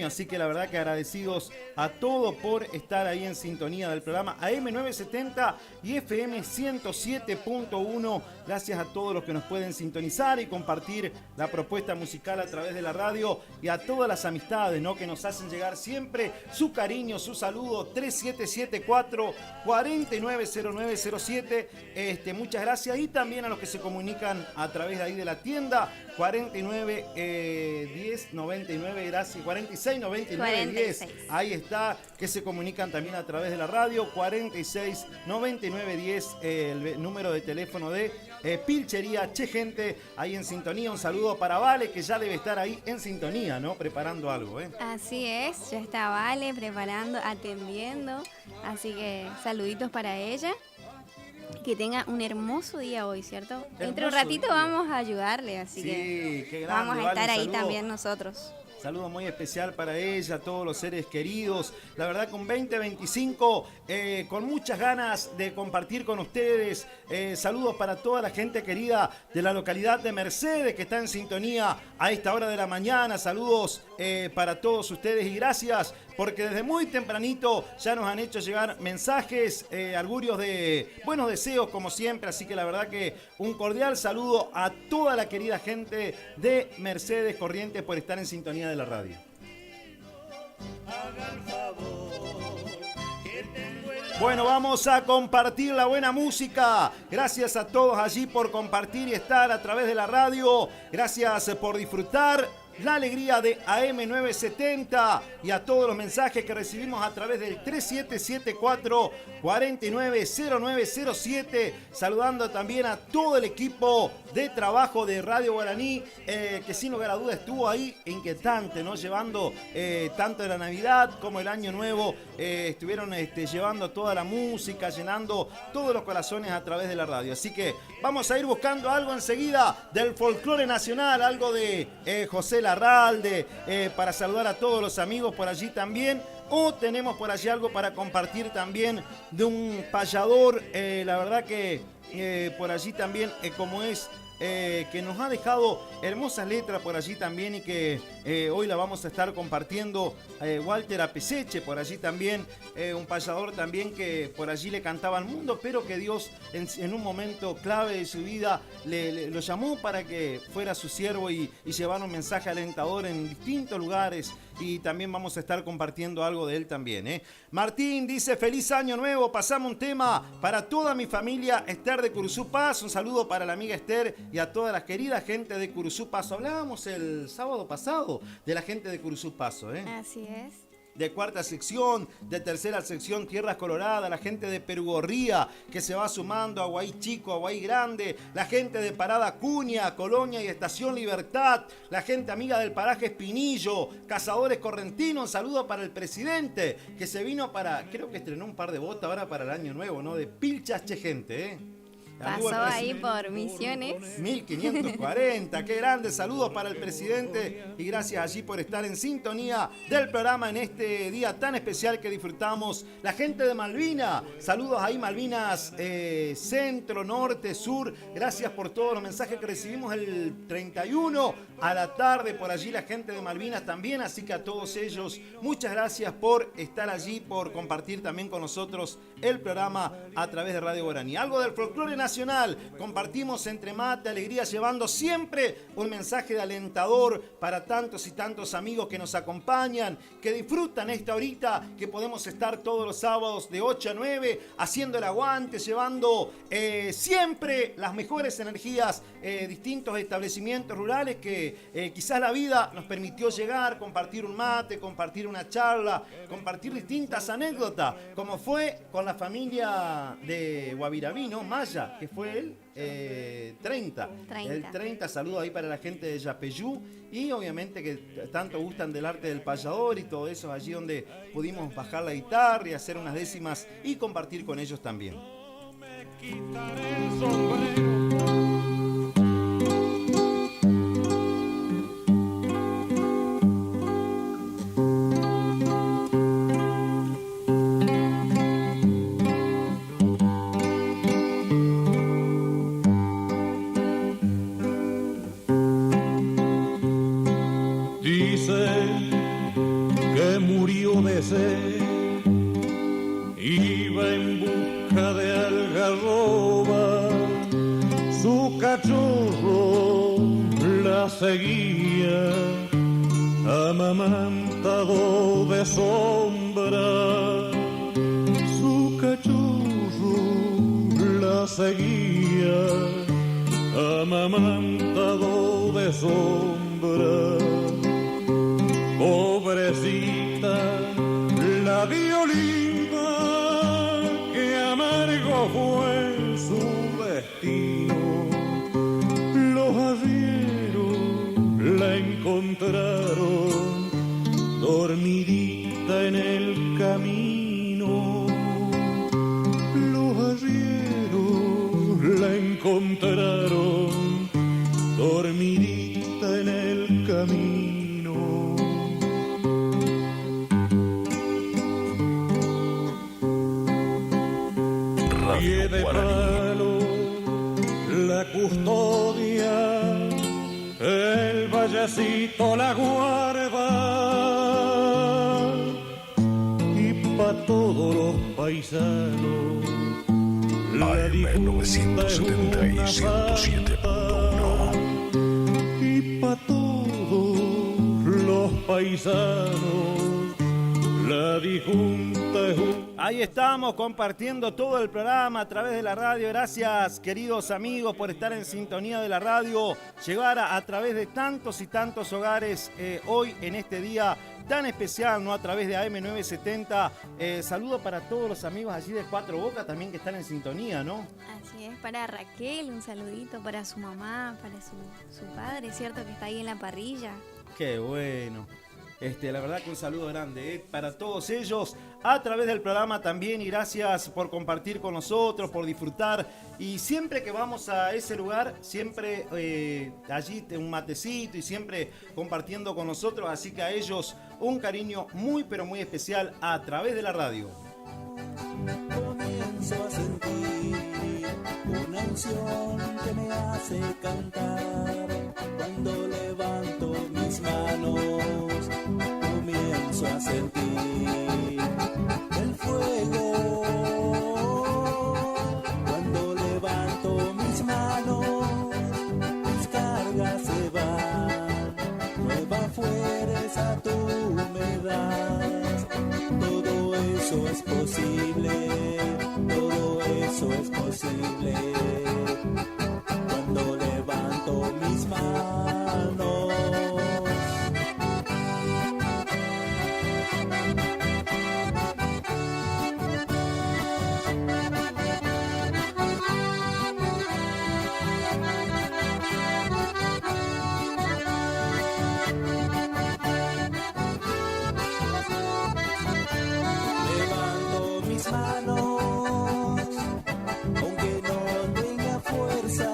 Así que la verdad que agradecidos a todos por estar ahí en sintonía del programa AM970 y FM 107.1. Gracias a todos los que nos pueden sintonizar y compartir la propuesta musical a través de la radio y a todas las amistades, ¿no?, que nos hacen llegar siempre su cariño, su saludo. 3774-490907. Muchas gracias. Y también a los que se comunican a través de ahí de la tienda 49 10 99, gracias, 46 99 10. Ahí está, que se comunican también a través de la radio 46 99 10, el número de teléfono de Pilchería Che Gente, ahí en sintonía. Un saludo para Vale, que ya debe estar ahí en sintonía, ¿no?, preparando algo, ¿eh? Así es, ya está Vale preparando, atendiendo, así que saluditos para ella. Que tenga un hermoso día hoy, ¿cierto? Entre un ratito vamos a ayudarle, así que qué grande, vamos a estar ahí saludo. También nosotros. Saludo muy especial para ella, a todos los seres queridos. La verdad, con 2025, con muchas ganas de compartir con ustedes. Saludos para toda la gente querida de la localidad de Mercedes, que está en sintonía a esta hora de la mañana. Saludos para todos ustedes y gracias, porque desde muy tempranito ya nos han hecho llegar mensajes, augurios de buenos deseos, como siempre. Así que la verdad que un cordial saludo a toda la querida gente de Mercedes Corrientes por estar en sintonía de la radio. Bueno, vamos a compartir la buena música. Gracias a todos allí por compartir y estar a través de la radio. Gracias por disfrutar la alegría de AM970 y a todos los mensajes que recibimos a través del 3774-490907. Saludando también a todo el equipo de trabajo de Radio Guaraní, que sin lugar a duda estuvo ahí inquietante, ¿no?, llevando tanto de la Navidad como el Año Nuevo. Estuvieron llevando toda la música, llenando todos los corazones a través de la radio. Así que vamos a ir buscando algo enseguida del folclore nacional, algo de José Larralde, para saludar a todos los amigos por allí también. O tenemos por allí algo para compartir también de un payador, la verdad que por allí también, como es, que nos ha dejado hermosas letras por allí también y que hoy la vamos a estar compartiendo. Walter Apeseche por allí también, un payador también que por allí le cantaba al mundo, pero que Dios en un momento clave de su vida lo llamó para que fuera su siervo y llevara un mensaje alentador en distintos lugares. Y también vamos a estar compartiendo algo de él también, ¿eh? Martín dice: feliz año nuevo, pasamos un tema para toda mi familia Esther de Curuzú Paso. Un saludo para la amiga Esther y a toda la querida gente de Curuzú Paso. Hablábamos el sábado pasado de la gente de Curuzú Paso, ¿eh? Así es. De cuarta sección, de tercera sección, Tierras Coloradas, la gente de Perugorría que se va sumando, Aguaí Chico, Aguaí Grande, la gente de Parada Cuña, Colonia y Estación Libertad, la gente amiga del paraje Espinillo, Cazadores Correntinos. Un saludo para el presidente que se vino creo que estrenó un par de botas ahora para el año nuevo, ¿no?, de Pilchas Che Gente, ¿eh? Pasó ahí por Misiones. 1540, qué grande. Saludos para el presidente y gracias allí por estar en sintonía del programa en este día tan especial que disfrutamos. La gente de Malvina, saludos ahí Malvinas, centro, norte, sur. Gracias por todos los mensajes que recibimos el 31 a la tarde por allí, la gente de Malvinas también. Así que a todos ellos, muchas gracias por estar allí, por compartir también con nosotros el programa a través de Radio Guaraní. Algo del folclore nacional, compartimos entre mate, alegría, llevando siempre un mensaje de alentador para tantos y tantos amigos que nos acompañan, que disfrutan esta horita que podemos estar todos los sábados de 8 a 9 haciendo el aguante, llevando siempre las mejores energías, distintos establecimientos rurales que quizás la vida nos permitió llegar, compartir un mate, compartir una charla, compartir distintas anécdotas, como fue con la familia de Guaviraví, ¿no?, Maya, que fue el 30. El 30, saludo ahí para la gente de Yapeyú y obviamente que tanto gustan del arte del payador y todo eso, allí donde pudimos bajar la guitarra y hacer unas décimas y compartir con ellos también. No me quitaré el sombrero. murió de sed. Iba en busca de algarroba, su cachorro la seguía, amamantado de sombra. Su cachorro la seguía, amamantado de sombra. Pobrecita la violinda, que amargo fue su destino. Los arrieros la encontraron dormidita en el camino. Los arrieros la encontraron dormidita en el camino. Pie de palo, la custodia, el vallecito la guarda, y pa' todos los paisanos la difunta es una santa, y pa' todos los paisanos la difunta es una. Ahí estamos compartiendo todo el programa a través de la radio. Gracias, queridos amigos, por estar en sintonía de la radio. Llegar a través de tantos y tantos hogares hoy en este día tan especial, ¿no? A través de AM970. Saludo para todos los amigos allí de Cuatro Bocas también que están en sintonía, ¿no? Así es, para Raquel, un saludito para su mamá, para su padre, ¿cierto? Que está ahí en la parrilla. Qué bueno. La verdad que un saludo grande para todos ellos a través del programa también, y gracias por compartir con nosotros, por disfrutar, y siempre que vamos a ese lugar, siempre allí un matecito y siempre compartiendo con nosotros, así que a ellos un cariño muy pero muy especial a través de la radio. Comienzo a sentir una unción que me hace cantar cuando levanto mis manos. Comienzo a sentir el fuego cuando levanto mis manos. Mis cargas se van, nueva fuerza tú me das. Todo eso es posible, todo eso es posible cuando levanto mis manos. Levanto mis manos, aunque no tenga fuerzas.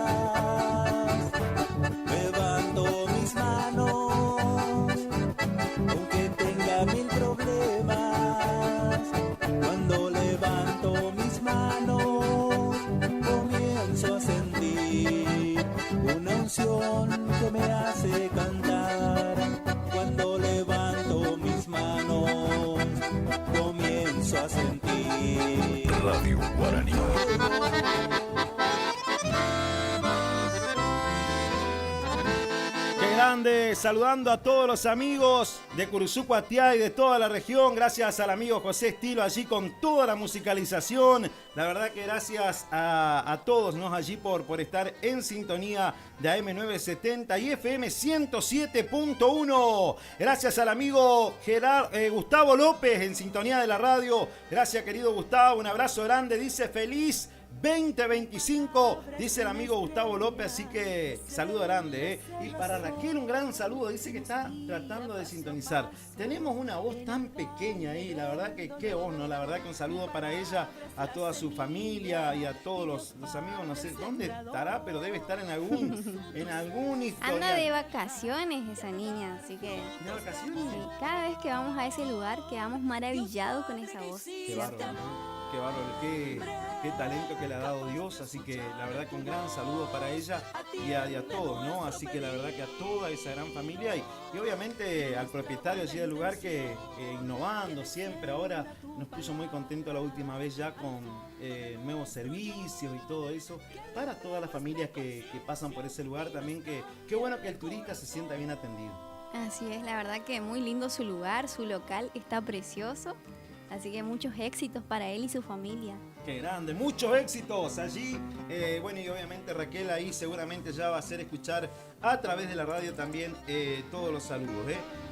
Levanto mis manos, aunque tenga mil problemas. Cuando levanto mis manos, comienzo a sentir una unción que me hace cantar. Cuando levanto mis manos, comienzo a sentir Radio Guaraní. Qué grande, saludando a todos los amigos de Curuzú, Cuatiá y de toda la región. Gracias al amigo José Estilo allí con toda la musicalización. La verdad que gracias a todos, ¿no? Allí por estar en sintonía de AM970 y FM 107.1. Gracias al amigo Gustavo López en sintonía de la radio. Gracias, querido Gustavo, un abrazo grande. Dice feliz 2025, dice el amigo Gustavo López, así que saludo grande, Y para Raquel un gran saludo, dice que está tratando de sintonizar. Tenemos una voz tan pequeña ahí, la verdad que qué voz, ¿no? La verdad que un saludo para ella, a toda su familia y a todos los amigos, no sé dónde estará, pero debe estar en algún historial. Anda de vacaciones esa niña, así que... ¿De vacaciones? Sí, cada vez que vamos a ese lugar quedamos maravillados con esa voz. Qué bárbaro. qué bárbaro, qué talento que le ha dado Dios, así que la verdad que un gran saludo para ella y a todos, ¿no? Así que la verdad que a toda esa gran familia y obviamente al propietario allí del lugar que innovando siempre, ahora nos puso muy contentos la última vez ya con nuevos servicios y todo eso, para todas las familias que pasan por ese lugar también, qué bueno que el turista se sienta bien atendido. Así es, la verdad que muy lindo su lugar, su local está precioso, así que muchos éxitos para él y su familia. Qué grande, muchos éxitos allí. Bueno, y obviamente Raquel ahí seguramente ya va a hacer escuchar a través de la radio también todos los saludos.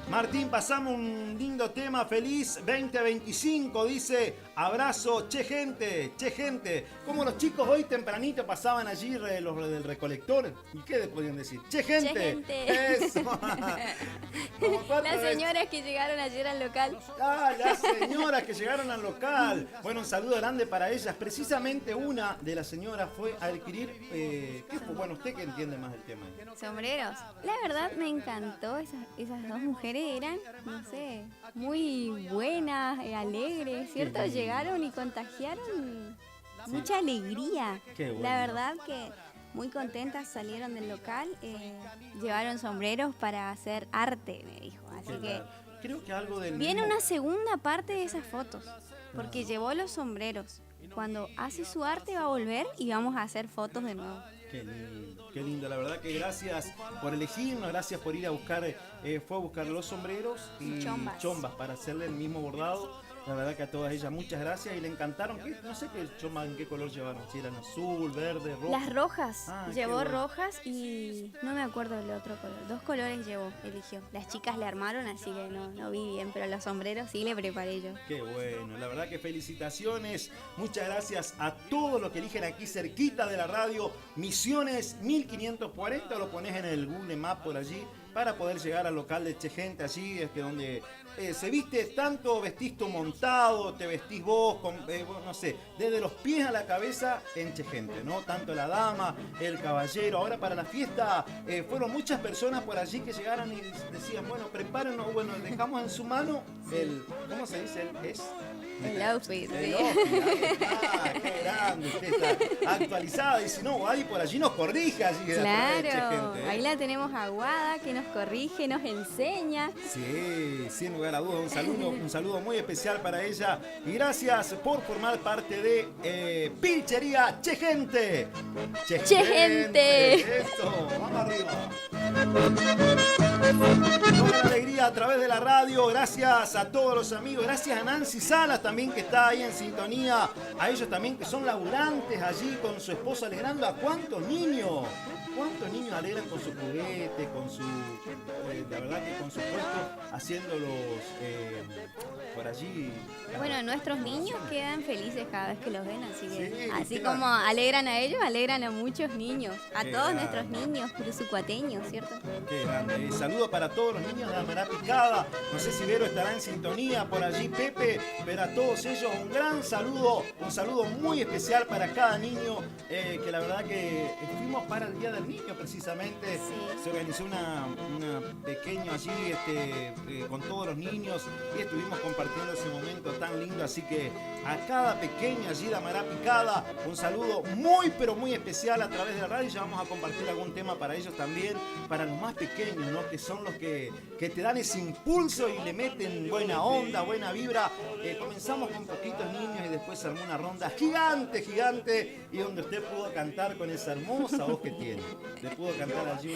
Martín, pasamos un lindo tema. Feliz 2025, dice. Abrazo, che gente, che gente. Como los chicos hoy tempranito pasaban allí los del recolector. ¿Y qué podían decir? Che gente. Che gente. Eso. Las señoras que llegaron ayer al local. Ah, las señoras que llegaron al local. Bueno, un saludo grande para ellas. Precisamente una de las señoras fue a adquirir, ¿qué fue? Bueno, usted que entiende más el tema. Sombreros. La verdad me encantó, esas dos mujeres eran, no sé, muy buenas, alegres, ¿cierto? Llegaron y contagiaron mucha alegría. Qué bueno. La verdad que muy contentas salieron del local, llevaron sombreros para hacer arte, me dijo. Así que creo que algo del viene mismo... una segunda parte de esas fotos, porque llevó los sombreros. Cuando hace su arte va a volver y vamos a hacer fotos de nuevo. Qué lindo, la verdad que gracias por elegirnos, gracias por ir a buscar, fue a buscar los sombreros y chombas para hacerle el mismo bordado. La verdad que a todas ellas muchas gracias y le encantaron. No sé qué chombas, en qué color llevaron, si eran azul, verde, rojo. Las rojas, llevó bueno. rojas y no me acuerdo del otro color. 2 colores llevó, eligió. Las chicas le armaron, así que no vi bien, pero los sombreros sí le preparé yo. Qué bueno, la verdad que felicitaciones. Muchas gracias a todos los que eligen aquí cerquita de la radio. Misiones 1540, lo pones en el Google Maps por allí para poder llegar al local de Che Gente, allí es que donde se viste tanto, vestís tu montado, te vestís vos, no sé, desde los pies a la cabeza en Che Gente, ¿no? Tanto la dama, el caballero. Ahora para la fiesta fueron muchas personas por allí que llegaron y decían, bueno, prepárenos, bueno, dejamos en su mano el, ¿cómo se dice? El outfit. El outfit, ahí está, qué grande, usted está actualizada y si no, ahí por allí nos corrige allí. Claro, ahí la tenemos aguada, que nos corrige, nos enseña. Sí, sin lugar a dudas, un saludo muy especial para ella y gracias por formar parte de Pilchería Che Gente. Che Gente. Eso, vamos arriba. Toda la alegría a través de la radio, gracias a todos los amigos, gracias a Nancy Salas también que está ahí en sintonía, a ellos también que son laburantes allí con su esposo alegrando a cuántos niños alegran con su juguete, con su, la verdad que con su puesto, haciéndolos por allí. Bueno, nuestros niños quedan felices cada vez que los ven, así que Sí, así claro. como alegran a ellos, alegran a muchos niños, a Qué todos grande. nuestros niños cruzucuateños, ¿cierto? Qué grande. Saludo para todos los niños de Amará Picada. No sé si Vero estará en sintonía por allí, Pepe, pero a todos ellos un gran saludo, un saludo muy especial para cada niño, que la verdad que fuimos para el Día del Niño precisamente. Sí. Se organizó una pequeño allí con todos los niños y estuvimos compartiendo ese momento tan lindo, así que a cada pequeño allí de Amará Picada un saludo muy pero muy especial a través de la radio. Ya vamos a compartir algún tema para ellos también, para los más pequeños, ¿no? Que son los que te dan ese impulso y le meten buena onda, buena vibra. Comenzamos con poquitos niños y después se armó una ronda gigante y donde usted pudo cantar con esa hermosa voz que tiene. Le pudo cantar allí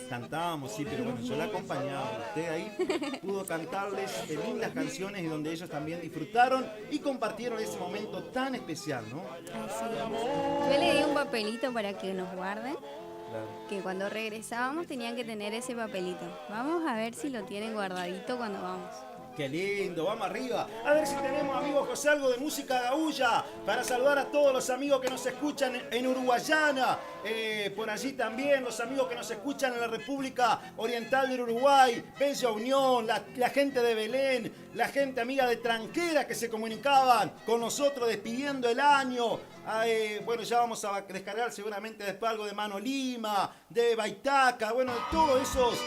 Cantamos, sí, pero bueno, yo la acompañaba. Usted ahí pudo cantarles lindas canciones y donde ellos también disfrutaron y compartieron ese momento tan especial, ¿no? Así es. Yo le di un papelito para que nos guarden, Claro. que cuando regresábamos tenían que tener ese papelito. Vamos a ver si lo tienen guardadito cuando vamos. Qué lindo, vamos arriba. A ver si tenemos, amigo José, algo de música gaúlla para saludar a todos los amigos que nos escuchan en Uruguayana. Por allí también los amigos que nos escuchan en la República Oriental del Uruguay, Bella Unión, la gente de Belén, la gente amiga de Tranquera que se comunicaban con nosotros despidiendo el año. Bueno, ya vamos a descargar seguramente después algo de Mano Lima, de baitaca, bueno, de todos esos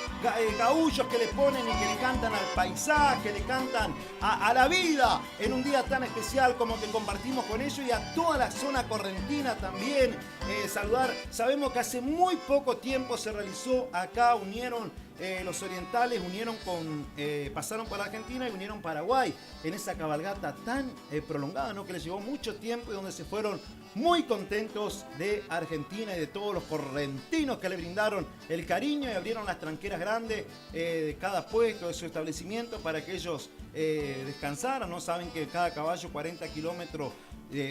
gaullos que le ponen y que le cantan al paisaje, le cantan a la vida en un día tan especial como que compartimos con ellos, y a toda la zona correntina también. Saludar, sabemos que hace muy poco tiempo se realizó acá, unieron los orientales, pasaron por Argentina y unieron Paraguay en esa cabalgata tan prolongada, ¿no? Que les llevó mucho tiempo y donde se fueron muy contentos de Argentina y de todos los correntinos que le brindaron el cariño y abrieron las tranqueras grandes de cada puesto de su establecimiento para que ellos descansaran, ¿no? Saben que cada caballo 40 kilómetros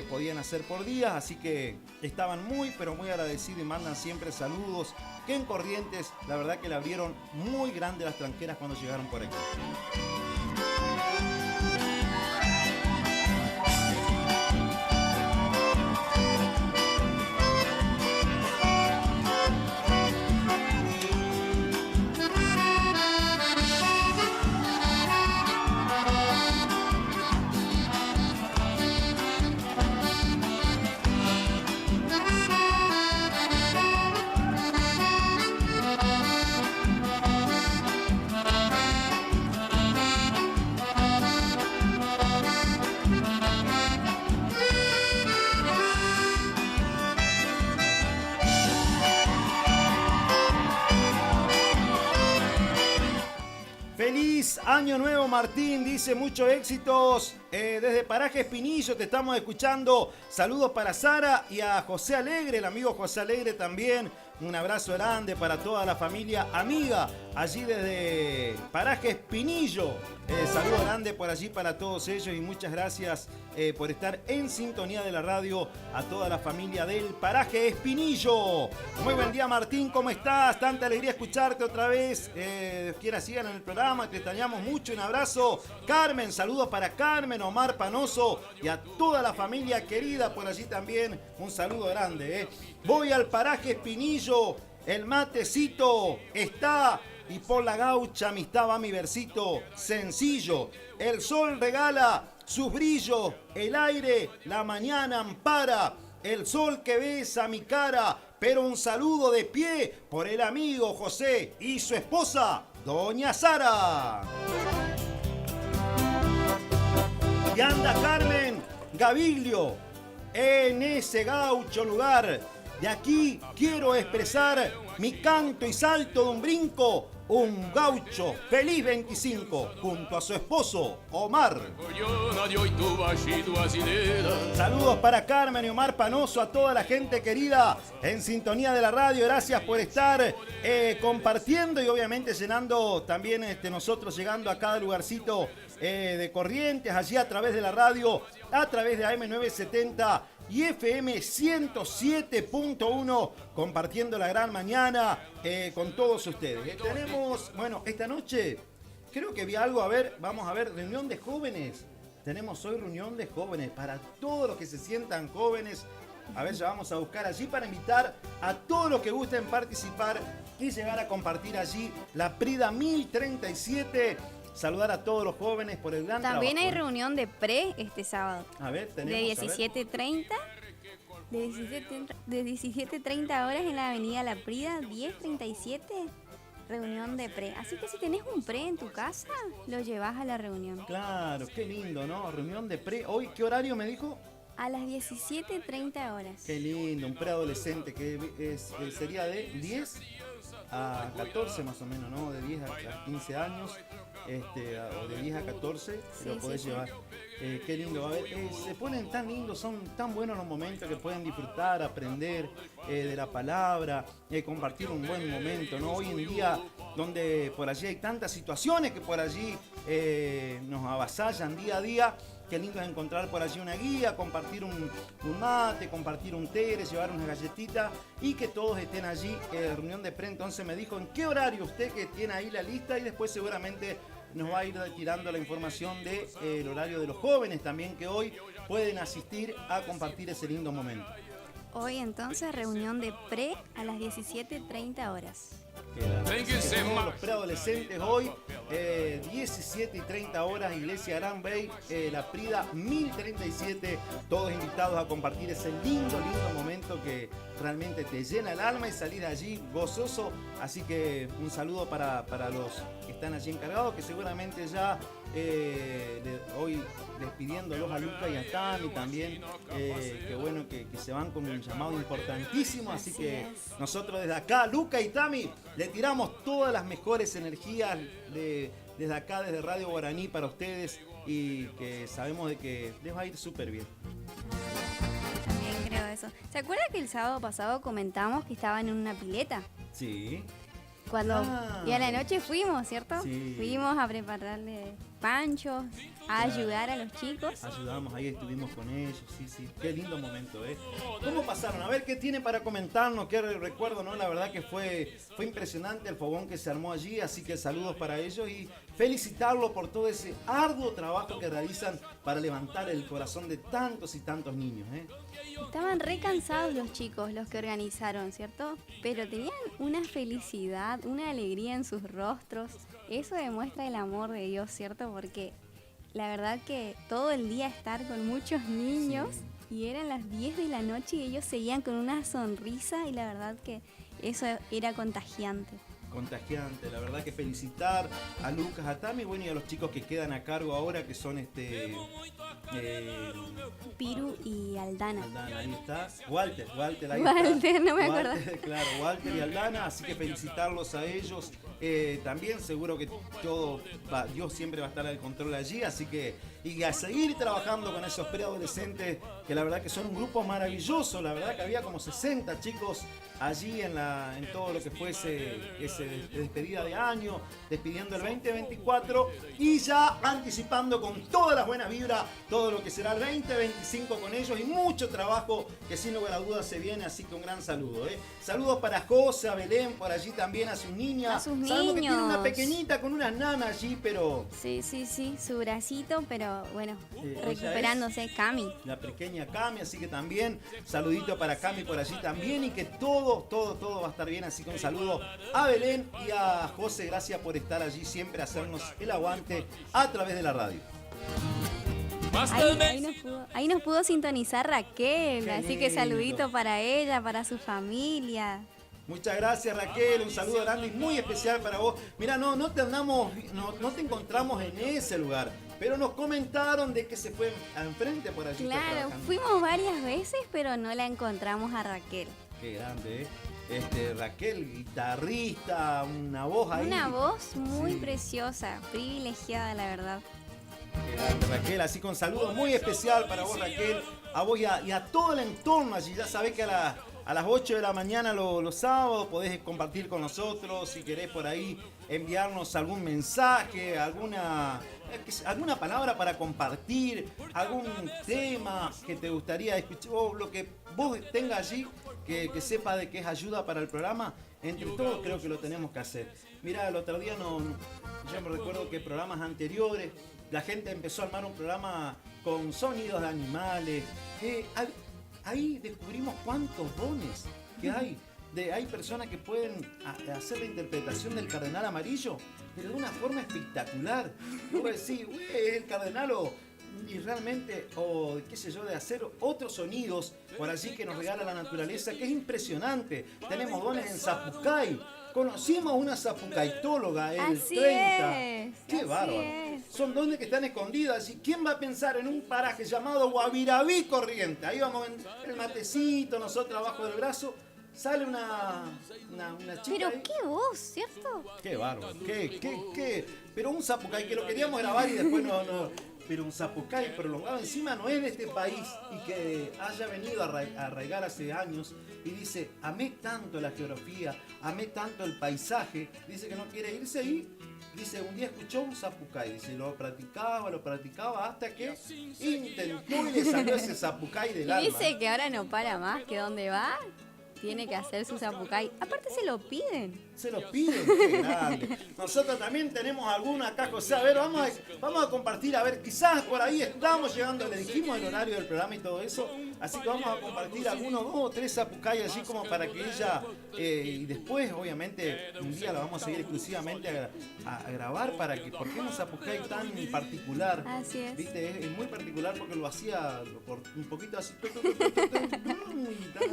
podían hacer por día, así que estaban muy pero muy agradecidos y mandan siempre saludos, que en Corrientes la verdad que le abrieron muy grande las tranqueras cuando llegaron por aquí. Feliz año nuevo, Martín, dice, muchos éxitos desde Paraje Espinillo, te estamos escuchando. Saludos para Sara y a José Alegre, el amigo José Alegre también. Un abrazo grande para toda la familia amiga allí desde Paraje Espinillo. Saludo grande por allí para todos ellos y muchas gracias por estar en sintonía de la radio a toda la familia del Paraje Espinillo. Muy buen día, Martín, ¿cómo estás? Tanta alegría escucharte otra vez. Quiera sigan en el programa, te extrañamos mucho. Un abrazo. Carmen, saludos para Carmen, Omar Panoso y a toda la familia querida por allí también. Un saludo grande. Voy al Paraje Espinillo, el matecito está y por la gaucha amistad va mi versito sencillo. El sol regala sus brillos, el aire la mañana ampara, el sol que besa mi cara, pero un saludo de pie por el amigo José y su esposa, doña Sara. Y anda Carmen Gaviglio en ese gaucho lugar. De aquí quiero expresar mi canto y salto de un brinco, un gaucho feliz 25 junto a su esposo Omar. Saludos para Carmen y Omar Panoso, a toda la gente querida en sintonía de la radio. Gracias por estar compartiendo y obviamente llenando también nosotros llegando a cada lugarcito de Corrientes, allí a través de la radio, a través de AM970 y FM 107.1, compartiendo la gran mañana con todos ustedes. Tenemos, bueno, esta noche creo que vi algo, vamos a ver, reunión de jóvenes. Tenemos hoy reunión de jóvenes para todos los que se sientan jóvenes. A ver, ya vamos a buscar allí para invitar a todos los que gusten participar y llegar a compartir allí la Prida 1037. Saludar a todos los jóvenes por el gran También trabajo. hay reunión de pre este sábado. A ver, tenemos. De 17:30. De 17:30 horas en la avenida La Prida, 1037. Reunión de pre. Así que si tenés un pre en tu casa, lo llevas a la reunión. Claro, qué lindo, ¿no? Reunión de pre. Hoy, ¿qué horario me dijo? A las 17:30 horas. Qué lindo, un preadolescente que sería de 10 a 14 más o menos, ¿no? De 10 a 15 años. O de 10 a 14 Sí, lo podés sí, llevar. Qué lindo. A ver, se ponen tan lindos, son tan buenos los momentos que pueden disfrutar, aprender de la palabra, compartir un buen momento, ¿no? Hoy en día, donde por allí hay tantas situaciones que por allí nos avasallan día a día. Qué lindo es encontrar por allí una guía, compartir un mate, compartir un té, llevar unas galletitas y que todos estén allí en reunión de pre. Entonces me dijo en qué horario usted que tiene ahí la lista y después seguramente nos va a ir tirando la información del horario de los jóvenes también que hoy pueden asistir a compartir ese lindo momento. Hoy entonces reunión de pre a las 17:30 horas. Los preadolescentes hoy, 17:30 horas, Iglesia Gran Bay, La Prida 1037, todos invitados a compartir ese lindo momento que realmente te llena el alma y salir allí gozoso. Así que un saludo para los que están allí encargados, que seguramente ya hoy despidiéndolos a Luca y a Tami también, que bueno que se van con un llamado importantísimo. Así que nosotros desde acá, Luca y Tami, le tiramos todas las mejores energías desde acá, desde Radio Guaraní para ustedes, y que sabemos de que les va a ir súper bien. También creo eso. ¿Se acuerda que el sábado pasado comentamos que estaban en una pileta? Sí. Y a la noche fuimos, ¿cierto? Sí. Fuimos a prepararle panchos, a ayudar a los chicos. Ayudamos, ahí estuvimos con ellos, sí. Qué lindo momento, ¿eh? ¿Cómo pasaron? A ver qué tiene para comentarnos, qué recuerdo, ¿no? La verdad que fue impresionante el fogón que se armó allí, así que saludos para ellos y felicitarlos por todo ese arduo trabajo que realizan para levantar el corazón de tantos y tantos niños, ¿eh? Estaban re cansados los chicos, los que organizaron, ¿cierto? Pero tenían una felicidad, una alegría en sus rostros. Eso demuestra el amor de Dios, ¿cierto? Porque la verdad que todo el día estar con muchos niños, y eran las 10 de la noche y ellos seguían con una sonrisa, y la verdad que eso era contagiante. Contagiante, la verdad que felicitar a Lucas, a Tami, bueno, y a los chicos que quedan a cargo ahora, que son Piru y Aldana. Ahí está. Walter, ahí Walter, está. no me acuerdo. Claro, Walter y Aldana, así que felicitarlos a ellos. También seguro que Dios siempre va a estar al control allí, así que y a seguir trabajando con esos preadolescentes, que la verdad que son un grupo maravilloso. La verdad que había como 60 chicos allí en todo lo que fue ese despedida de año, despidiendo el 2024 y ya anticipando con todas las buenas vibras todo lo que será el 2025 con ellos, y mucho trabajo que sin lugar a dudas se viene, así que un gran saludo, ¿eh? Saludos para José, a Belén, por allí también, a sus niñas. Sabemos que tiene una pequeñita con unas nanas allí, pero... Sí, su bracito, pero bueno, recuperándose, Cami. La pequeña Cami, así que también saludito para Cami por allí también, y que todo va a estar bien, así que un saludo a Belén y a José, gracias por estar allí siempre, hacernos el aguante a través de la radio. Ahí nos pudo sintonizar Raquel, Qué así que lindo. saludito para ella, para su familia. Muchas gracias, Raquel, un saludo grande y muy especial para vos. Mira, no te encontramos en ese lugar, pero nos comentaron de que se fue enfrente por allí. Claro, fuimos varias veces, pero no la encontramos a Raquel. Qué grande, ¿eh? Raquel, guitarrista, una voz ahí. Una voz muy preciosa, privilegiada, la verdad. Qué grande, Raquel, así con saludos muy especial para vos, Raquel, a vos y a todo el entorno allí. Ya sabés que a las 8 de la mañana los sábados podés compartir con nosotros, si querés por ahí enviarnos algún mensaje, alguna palabra para compartir, algún tema que te gustaría escuchar, o lo que vos tengas allí, que sepa de que es ayuda para el programa. Entre todos creo que lo tenemos que hacer. Mira, el otro día yo me recuerdo que programas anteriores la gente empezó a armar un programa con sonidos de animales. Ahí descubrimos cuántos dones que hay. Hay personas que pueden hacer la interpretación del cardenal amarillo, pero de una forma espectacular. Yo voy a decir, el cardenal y realmente, qué sé yo, de hacer otros sonidos por allí que nos regala la naturaleza, que es impresionante. Tenemos dones en Zapucay. Conocimos una zapucaitóloga el Así 30. es, ¡Qué bárbaro! Son dones que están escondidas. ¿Y quién va a pensar en un paraje llamado Guaviraví Corriente? Ahí vamos en el matecito, nosotros abajo del brazo. Sale una chica. Pero ahí. qué voz, ¿cierto? ¡Qué bárbaro! ¿Qué? Pero un zapucay que lo queríamos grabar y después no. Pero un zapucay prolongado encima no es de este país y que haya venido a arraigar hace años y dice, amé tanto la geografía, amé tanto el paisaje, dice que no quiere irse y dice, un día escuchó un zapucay, dice, lo practicaba hasta que intentó y le salió ese zapucay del alma. Y dice que ahora no para más, que donde va tiene que hacer su zapucay. Aparte se lo piden. Se los piden, qué grande. Nosotros también tenemos alguna acá, José. A ver, vamos a compartir, a ver, quizás por ahí estamos llegando, le dijimos el horario del programa y todo eso. Así que vamos a compartir algunos, 2 o 3 zapucay así como para que ella, y después obviamente un día la vamos a seguir exclusivamente a grabar para que, ¿por qué un zapucay tan particular? Así es. ¿Viste? Es muy particular porque lo hacía por un poquito así,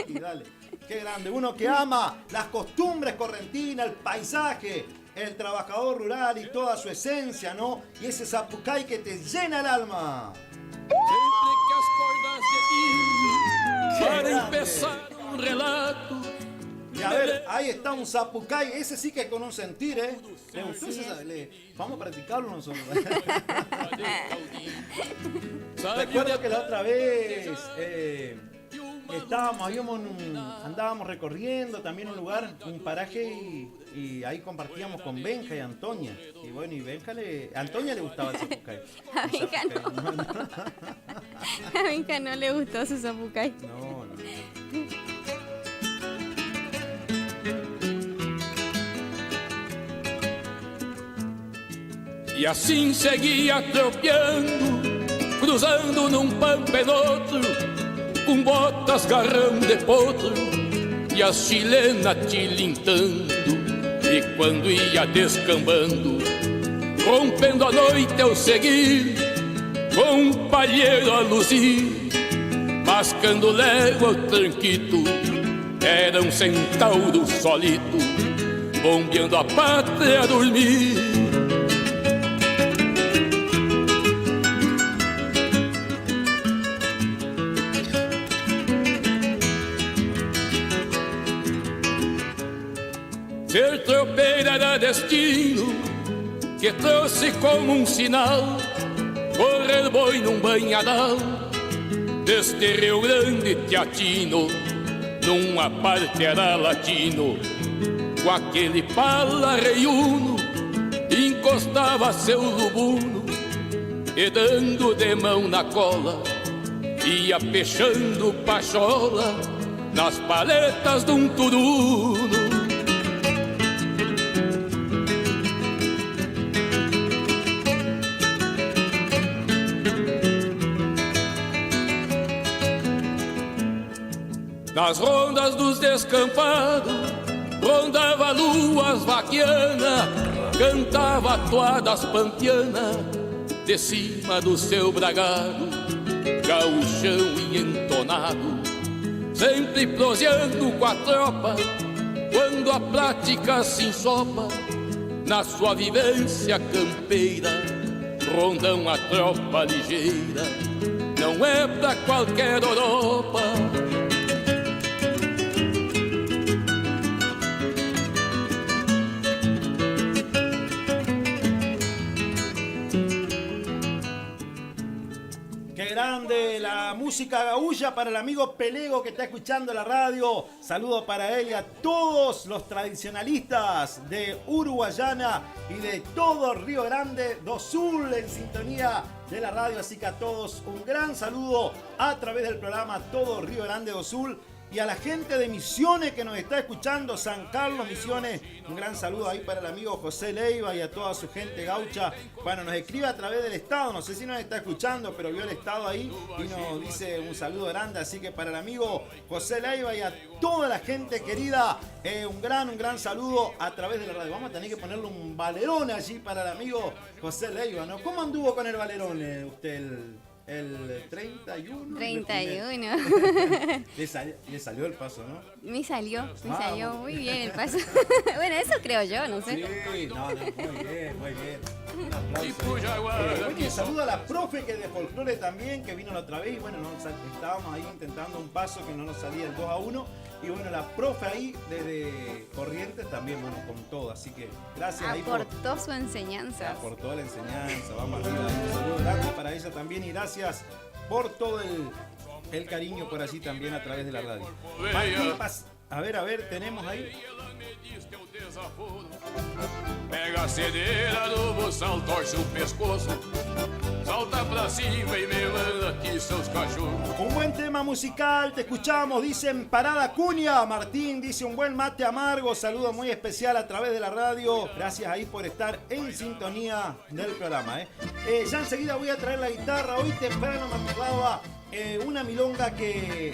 y dale. Qué grande, uno que ama las costumbres correntinas, el paisaje, el trabajador rural y toda su esencia, ¿no? Y ese zapucay que te llena el alma. Sempre que as cordas de para grande. empezar um relato. Y a ver, ahí está un zapucay, ese sí que es con un sentir, ¿eh? ¿Le gustó ese? Vamos a practicarlo nosotros. Recuerdo que la otra vez andábamos recorriendo también un lugar, un paraje y ahí compartíamos con Benja y Antonia. Y bueno, y a Antonia le gustaba el zapucay. A Benja no. A Benja no le gustó su zapucay. No. E assim seguia tropeando, cruzando num pampa e noutro, com botas garrão de potro e a chilena tilintando. E quando ia descambando, rompendo a noite eu segui, com um palheiro a luzir, mascando légua o tranquito, era um centauro solito, bombeando a pátria a dormir. Ser tropeiro era destino que trouxe como sinal correr boi num banhadal deste Rio Grande teatino. Numa parte era latino, com aquele pala reiuno, encostava seu lubuno e dando de mão na cola ia fechando pachola nas paletas de um turuno. Nas rondas dos descampados, rondava luas vaquiana, cantava toadas pampiana, de cima do seu bragado, gaúchão e entonado, sempre proseando com a tropa, quando a prática se ensopa, na sua vivência campeira, rondão a tropa ligeira, não é pra qualquer Europa. Grande la música gaúcha para el amigo Pelego que está escuchando la radio. Saludo para él y a todos los tradicionalistas de Uruguayana y de todo Río Grande do Sul en sintonía de la radio. Así que a todos un gran saludo a través del programa Todo Río Grande do Sul. Y a la gente de Misiones que nos está escuchando, San Carlos, Misiones, un gran saludo ahí para el amigo José Leiva y a toda su gente gaucha. Bueno, nos escribe a través del estado, no sé si nos está escuchando, pero vio el estado ahí y nos dice un saludo grande. Así que para el amigo José Leiva y a toda la gente querida, un gran saludo a través de la radio. Vamos a tener que ponerle un valerón allí para el amigo José Leiva, ¿no? ¿Cómo anduvo con el valerón usted el 31? 31. Le salió el paso, ¿no? Me salió muy bien el paso. Bueno, eso creo yo, no sé. Sí, no, muy bien. Un aplauso. Oye, saludo a la profe que de folclore también, que vino la otra vez. Y bueno, estábamos ahí intentando un paso que no nos salía el 2-1. Y bueno, la profe ahí desde Corrientes también, bueno, con todo. Así que gracias ahí Aportó su enseñanza. Aportó la enseñanza. Vamos arriba. Un saludo grande para ella también. Y gracias por todo el cariño por allí también a través de la radio. Martín, a ver, tenemos ahí. Pega a cedeira do buçal, torce o pescoço, salta pra cima e melando aqui seus cachorros. Un buen tema musical, te escuchamos, dicen Parada Cuña. Martín dice un buen mate amargo, saludo muy especial a través de la radio. Gracias ahí por estar en sintonía del programa. Ya enseguida voy a traer la guitarra, hoy temprano me acordaba una milonga que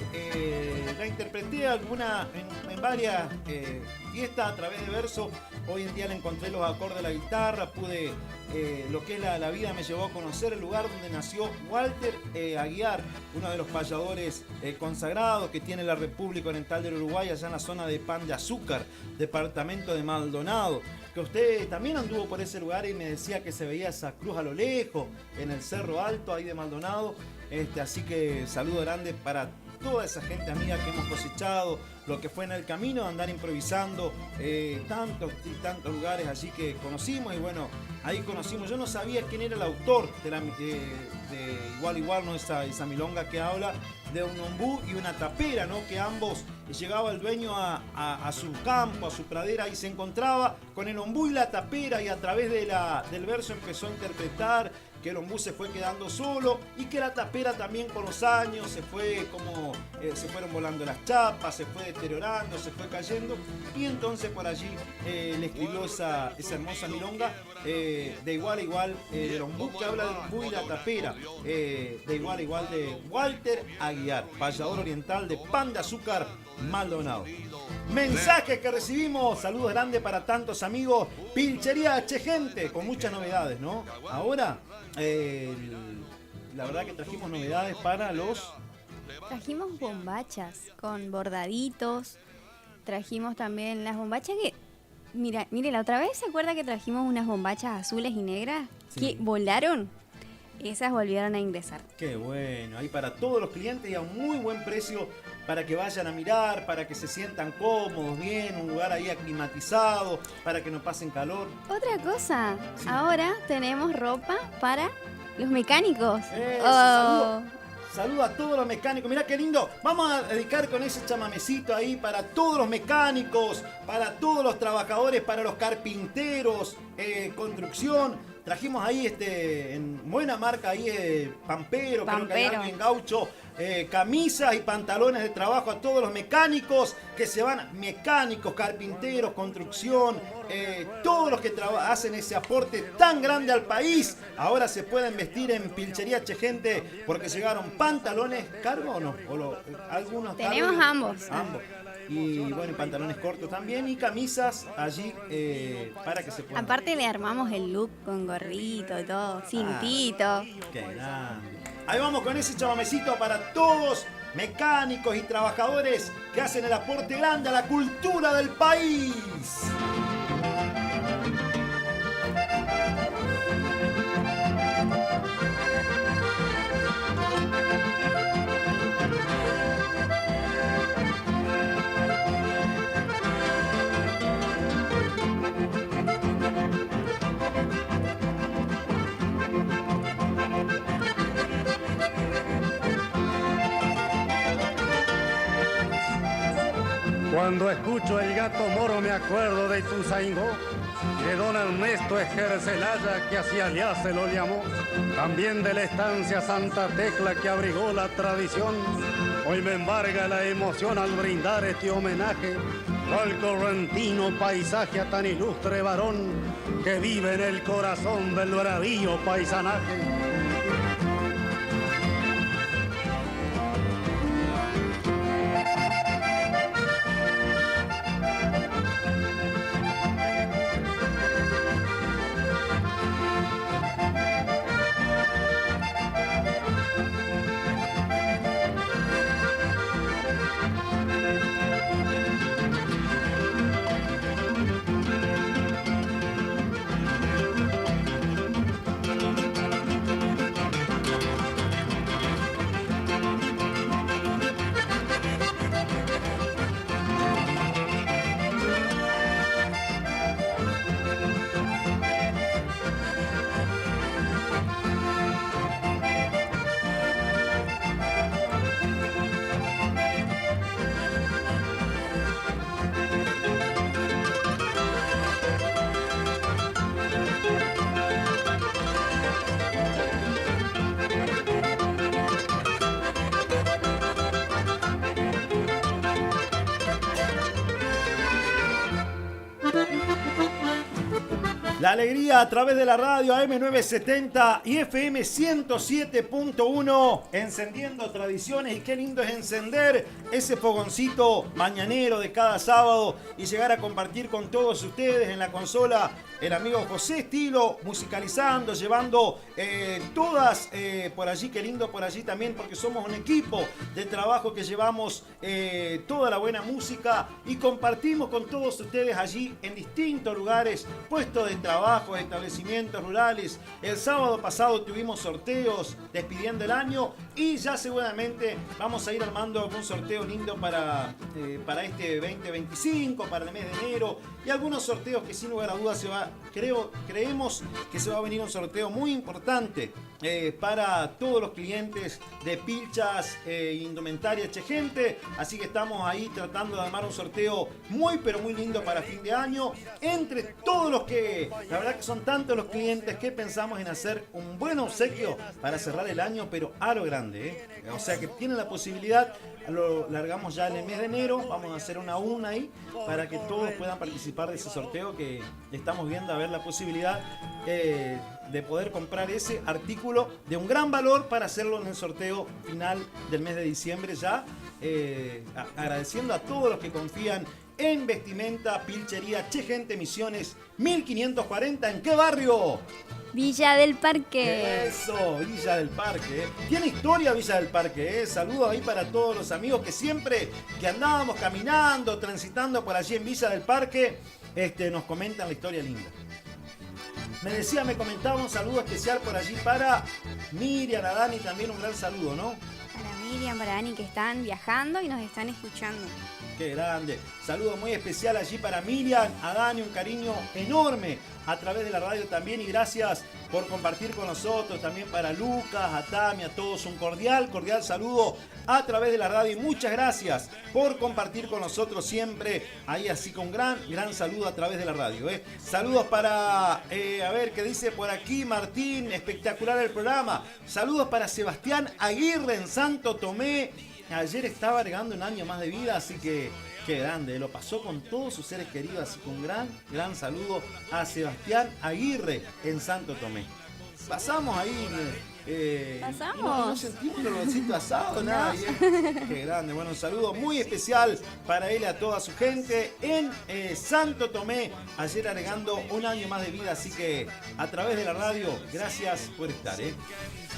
la interpreté en varias fiestas a través de verso. Hoy en día le encontré los acordes de la guitarra, pude, lo que es la vida me llevó a conocer el lugar donde nació Walter Aguiar, uno de los payadores consagrados que tiene la República Oriental del Uruguay, allá en la zona de Pan de Azúcar, departamento de Maldonado. Que usted también anduvo por ese lugar y me decía que se veía esa cruz a lo lejos, en el Cerro Alto, ahí de Maldonado. Así que saludo grande para toda esa gente amiga que hemos cosechado, lo que fue en el camino de andar improvisando, tantos y tantos lugares allí que conocimos. Y bueno, ahí conocimos, yo no sabía quién era el autor de Igual, ¿no? Esa milonga que habla de un ombú y una tapera, ¿no? Que ambos, llegaba el dueño a su campo, a su pradera, y se encontraba con el ombú y la tapera, y a través del verso empezó a interpretar que el ombú se fue quedando solo y que la tapera también con los años se fueron volando las chapas, se fue deteriorando, se fue cayendo, y entonces por allí le escribió esa hermosa milonga de Igual a Igual, del ombú, que habla del ombú y la tapera, de Igual a Igual, de Walter Aguiar, payador oriental de Pan de Azúcar, Maldonado. Mensajes que recibimos, saludos grandes para tantos amigos. Pilchería Chegente, con muchas novedades, ¿no? Ahora, la verdad que trajimos novedades para los... Trajimos bombachas con bordaditos, trajimos también las bombachas que... Mire, la otra vez se acuerda que trajimos unas bombachas azules y negras que volaron. Esas volvieron a ingresar. Qué bueno, ahí para todos los clientes y a un muy buen precio, para que vayan a mirar, para que se sientan cómodos, bien, un lugar ahí aclimatizado, para que no pasen calor. Otra cosa, ahora tenemos ropa para los mecánicos. Saludo a todos los mecánicos. Mirá qué lindo. Vamos a dedicar con ese chamamecito ahí para todos los mecánicos, para todos los trabajadores, para los carpinteros, construcción. Trajimos ahí en buena marca ahí Pampero, creo que hay en Gaucho, camisas y pantalones de trabajo a todos los mecánicos que se van, mecánicos, carpinteros, construcción, todos los que hacen ese aporte tan grande al país. Ahora se pueden vestir en Pilchería Chegente porque llegaron pantalones, ¿cargo o no? Algunos tenemos cargos, ambos. Y bueno, pantalones cortos también y camisas allí para que se puedan. Aparte le armamos el look con gorrito y todo, cintito. Qué grande. Ahí vamos con ese chamamecito para todos mecánicos y trabajadores que hacen el aporte grande a la cultura del país. Cuando escucho el gato moro me acuerdo de Ituzaingó, de don Ernesto Esquercelaya que hacia allá se lo llamó, también de la estancia Santa Tecla que abrigó la tradición. Hoy me embarga la emoción al brindar este homenaje al correntino paisaje a tan ilustre varón que vive en el corazón del bravío paisanaje. La alegría a través de la radio AM970 y FM 107.1, encendiendo tradiciones. Y qué lindo es encender ese fogoncito mañanero de cada sábado y llegar a compartir con todos ustedes en la consola. El amigo José Estilo musicalizando, llevando todas por allí. Qué lindo por allí también, porque somos un equipo de trabajo que llevamos toda la buena música y compartimos con todos ustedes allí en distintos lugares, puestos de trabajo, establecimientos rurales. El sábado pasado tuvimos sorteos despidiendo el año y ya seguramente vamos a ir armando algún sorteo lindo para este 2025, para el mes de enero, y algunos sorteos que sin lugar a dudas creemos que se va a venir un sorteo muy importante para todos los clientes de pilchas, indumentaria, Chegente. Así que estamos ahí tratando de armar un sorteo muy pero muy lindo para fin de año entre todos los que, la verdad que son tantos los clientes que pensamos en hacer un buen obsequio para cerrar el año, pero a lo grande, o sea que tienen la posibilidad. Lo largamos ya en el mes de enero, vamos a hacer una ahí para que todos puedan participar de ese sorteo, que estamos viendo a ver la posibilidad de poder comprar ese artículo de un gran valor para hacerlo en el sorteo final del mes de diciembre ya, agradeciendo a todos los que confían en vestimenta, pilchería Chegente Misiones 1540. ¿En qué barrio? Villa del Parque. Eso, Villa del Parque. Tiene historia Villa del Parque. Saludos ahí para todos los amigos que siempre que andábamos caminando, transitando por allí en Villa del Parque, nos comentan la historia linda. Me comentaba un saludo especial por allí para Miriam, a Dani también un gran saludo, ¿no? Para Miriam, para Dani, que están viajando y nos están escuchando. Qué grande. Saludo muy especial allí para Miriam, a Dani, un cariño enorme a través de la radio también, y gracias por compartir con nosotros. También para Lucas, a Tami, a todos un cordial saludo a través de la radio, y muchas gracias por compartir con nosotros siempre ahí, así con gran saludo a través de la radio. Saludos para, a ver qué dice por aquí Martín, espectacular el programa. Saludos para Sebastián Aguirre en Santo Tomé. Ayer estaba agregando un año más de vida, así que qué grande, lo pasó con todos sus seres queridos, así que un gran saludo a Sebastián Aguirre en Santo Tomé. Pasamos ahí, pasamos. No sentimos el olorcito asado, nada. Qué grande, bueno, un saludo muy especial para él y a toda su gente en Santo Tomé, ayer agregando un año más de vida, así que a través de la radio, gracias por estar.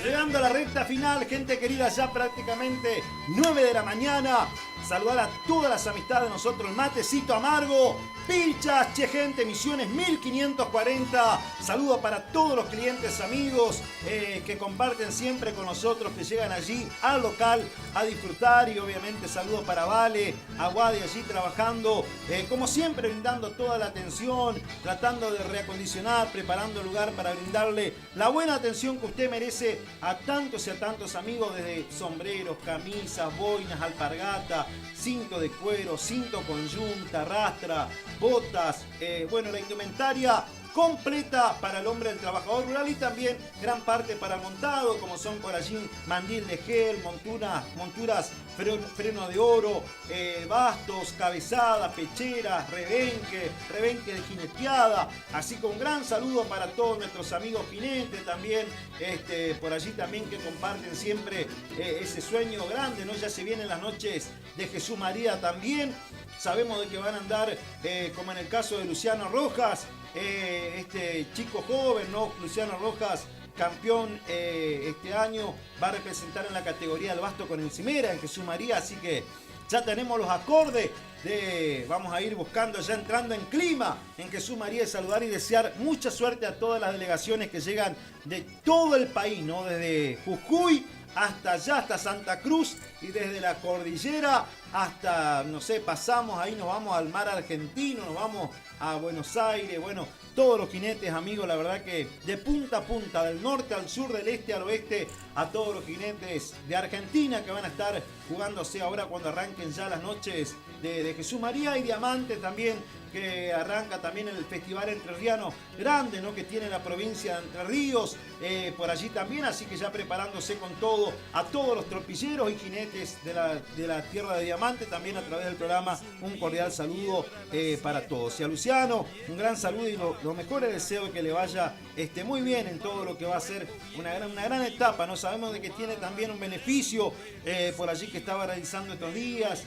Llegando a la recta final, gente querida, ya prácticamente 9 de la mañana. Saludar a todas las amistades de nosotros, el matecito amargo, pilchas, Chegente Misiones 1540. Saludo para todos los clientes amigos que comparten siempre con nosotros, que llegan allí al local a disfrutar, y obviamente saludo para Vale, a Guadi allí trabajando, como siempre brindando toda la atención, tratando de reacondicionar, preparando el lugar para brindarle la buena atención que usted merece a tantos y a tantos amigos, desde sombreros, camisas, boinas, alpargata, cinto de cuero, cinto con yunta, rastra, botas, la indumentaria completa para el hombre del trabajador rural, y también gran parte para el montado, como son por allí mandil de gel, monturas freno de oro, bastos, cabezadas, pecheras, rebenque de jineteada. Así que un gran saludo para todos nuestros amigos jinetes también, por allí también, que comparten siempre ese sueño grande, ¿no? Ya se vienen las noches de Jesús María también. Sabemos de que van a andar, como en el caso de Luciano Rojas, este chico joven, ¿no? Luciano Rojas, campeón este año, va a representar en la categoría del basto con encimera en Jesús María, así que ya tenemos los acordes vamos a ir buscando, ya entrando en clima en Jesús María, y saludar y desear mucha suerte a todas las delegaciones que llegan de todo el país, ¿no? Desde Jujuy hasta allá, hasta Santa Cruz, y desde la cordillera hasta, no sé, pasamos ahí, nos vamos al mar argentino, nos vamos a Buenos Aires, bueno, todos los jinetes, amigos, la verdad que de punta a punta, del norte al sur, del este al oeste, a todos los jinetes de Argentina que van a estar jugándose ahora cuando arranquen ya las noches de Jesús María, y Diamante también, que arranca también el Festival Entrerriano grande, ¿no? Que tiene la provincia de Entre Ríos, por allí también, así que ya preparándose con todo, a todos los tropilleros y jinetes de la tierra de Diamante. Bustamante, también a través del programa un cordial saludo para todos. Y a Luciano, un gran saludo y los mejores deseos de que le vaya muy bien en todo lo que va a ser una gran etapa, ¿no? Sabemos de que tiene también un beneficio por allí que estaba realizando estos días,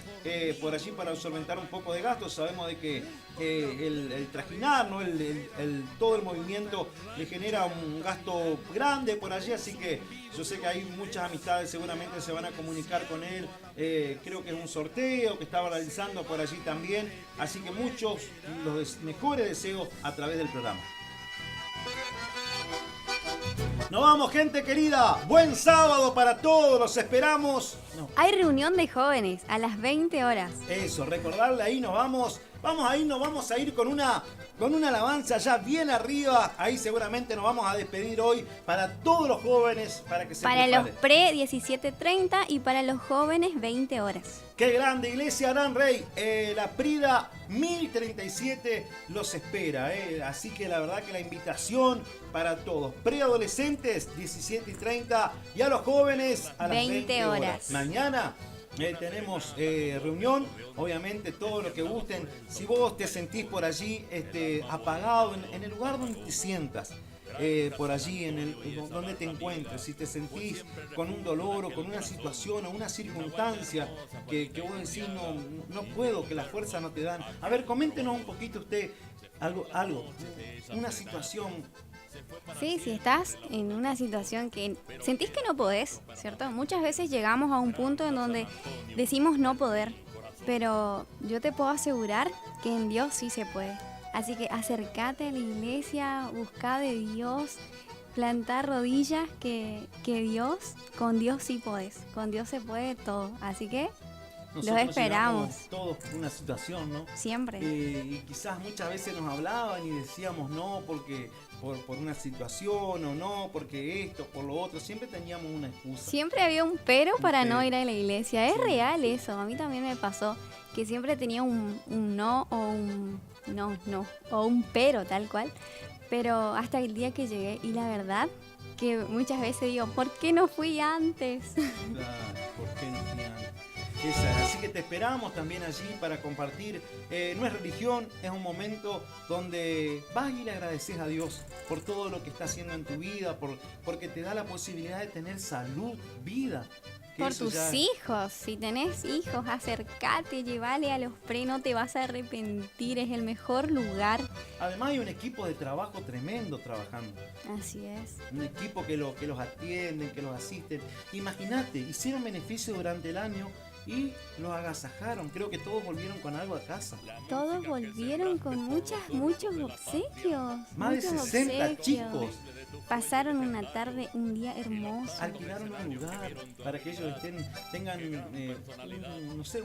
por allí para solventar un poco de gastos. Sabemos de que el trajinar, ¿no? Todo el movimiento le genera un gasto grande por allí, así que yo sé que hay muchas amistades, seguramente se van a comunicar con él. Creo que es un sorteo que estaba realizando por allí también, así que muchos los mejores deseos a través del programa. Nos vamos, gente querida. Buen sábado para todos. Los esperamos. No. Hay reunión de jóvenes a las 20 horas. Eso, recordarle ahí nos vamos. Vamos a ir con una alabanza ya bien arriba. Ahí seguramente nos vamos a despedir hoy para todos los jóvenes, para que se Para preparen. los pre 17:30 y para los jóvenes 20 horas. Qué grande, Iglesia Arán Rey. La Prida 1037 los espera. Así que la verdad que la invitación para todos. Preadolescentes 17:30 y a los jóvenes a las 20 horas. Mañana tenemos reunión, obviamente todo lo que gusten. Si vos te sentís por allí apagado en el lugar donde te sientas, por allí donde te encuentres, si te sentís con un dolor o con una situación o una circunstancia que vos decís no puedo, que las fuerzas no te dan. A ver, coméntenos un poquito usted algo, una situación. Sí, si estás en una situación que sentís que no podés, ¿cierto? Muchas veces llegamos a un punto en donde decimos no poder, pero yo te puedo asegurar que en Dios sí se puede. Así que acércate a la iglesia, busca de Dios, planta rodillas, que con Dios sí podés, con Dios se puede todo. Así que Nosotros los esperamos. Todos por una situación, ¿no? Siempre. Y quizás muchas veces nos hablaban y decíamos no porque por una situación o no, porque esto, por lo otro. Siempre teníamos una excusa. Siempre había un pero para pero. no ir a la iglesia. Es Sí. real eso. A mí también me pasó que siempre tenía un no o un no o un pero tal cual. Pero hasta el día que llegué y la verdad que muchas veces digo, ¿por qué no fui antes? Claro, ¿por qué no fui antes? Así que te esperamos también allí para compartir. No es religión, es un momento donde vas y le agradeces a Dios por todo lo que está haciendo en tu vida, porque te da la posibilidad de tener salud, vida. Que Por eso tus ya- hijos, si tenés hijos, acércate, llévale a los pre, no te vas a arrepentir, es el mejor lugar. Además hay un equipo de trabajo tremendo trabajando. Así es. Un equipo que los atienden, que los asisten. Imagínate, hicieron beneficio durante el año y los agasajaron. Creo que todos volvieron con algo a casa. Todos volvieron con muchos obsequios. Más de muchos 60 obsequios. chicos. Pasaron una tarde, un día hermoso. Alquilaron un lugar para que ellos tengan, no sé,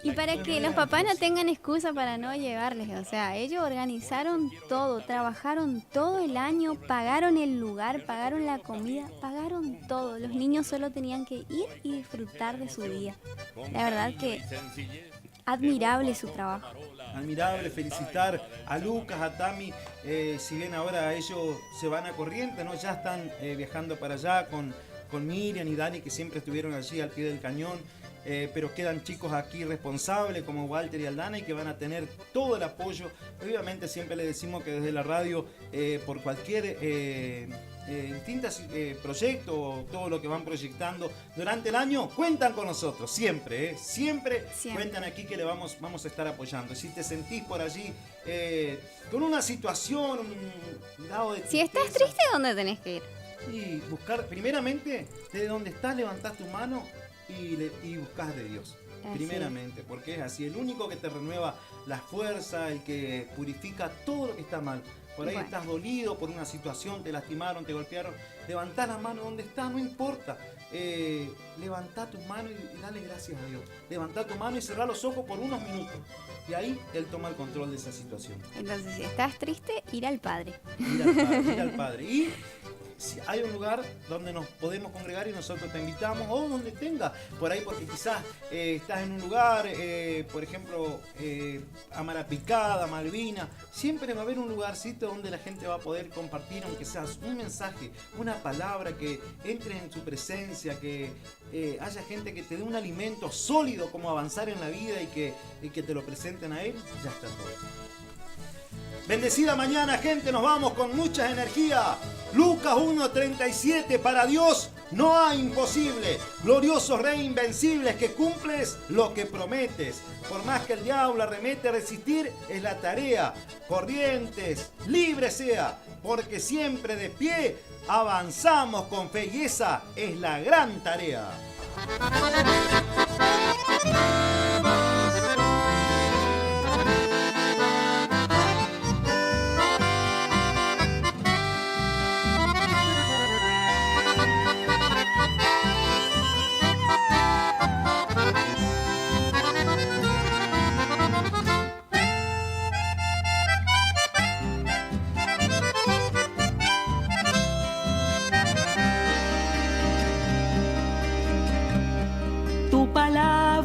Y para que los papás no tengan excusa para no llevarles. O sea, ellos organizaron todo, trabajaron todo el año, pagaron el lugar, pagaron la comida, pagaron todo. Los niños solo tenían que ir y disfrutar de su día. La verdad que admirable su trabajo. admirable, felicitar a Lucas, a Tami, si bien ahora ellos se van a Corrientes, ¿no? Ya están viajando para allá con Miriam y Dani, que siempre estuvieron allí al pie del cañón, pero quedan chicos aquí responsables como Walter y Aldana y que van a tener todo el apoyo. Obviamente siempre les decimos que desde la radio, por cualquier distintos proyectos, todo lo que van proyectando durante el año, cuentan con nosotros, siempre, siempre cuentan aquí que le vamos a estar apoyando. Si te sentís por allí con una situación, un grado de si estás triste, ¿dónde tenés que ir? Y buscar, primeramente, desde donde estás, levantás tu mano y buscas de Dios. Así. Primeramente, porque es así, el único que te renueva la fuerza, el que purifica todo lo que está mal. Por ahí estás dolido por una situación, te lastimaron, te golpearon. Levantá la mano donde estás, no importa. Levantá tu mano y dale gracias a Dios. Levantá tu mano y cerrá los ojos por unos minutos. Y ahí Él toma el control de esa situación. Entonces, si estás triste, ir al Padre. Ir al Padre. Y si hay un lugar donde nos podemos congregar y nosotros te invitamos, o donde tengas por ahí, porque quizás estás en un lugar, por ejemplo, Amara Picada, Malvina, siempre va a haber un lugarcito donde la gente va a poder compartir, aunque sea un mensaje, una palabra, que entres en su presencia, que haya gente que te dé un alimento sólido como avanzar en la vida y que te lo presenten a él. Ya está todo. Bendecida mañana, gente, nos vamos con mucha energía. Lucas 1:37, para Dios no hay imposible. Glorioso Rey invencible, que cumples lo que prometes. Por más que el diablo arremete, resistir es la tarea. Corrientes, libre sea, porque siempre de pie avanzamos con fe y esa es la gran tarea.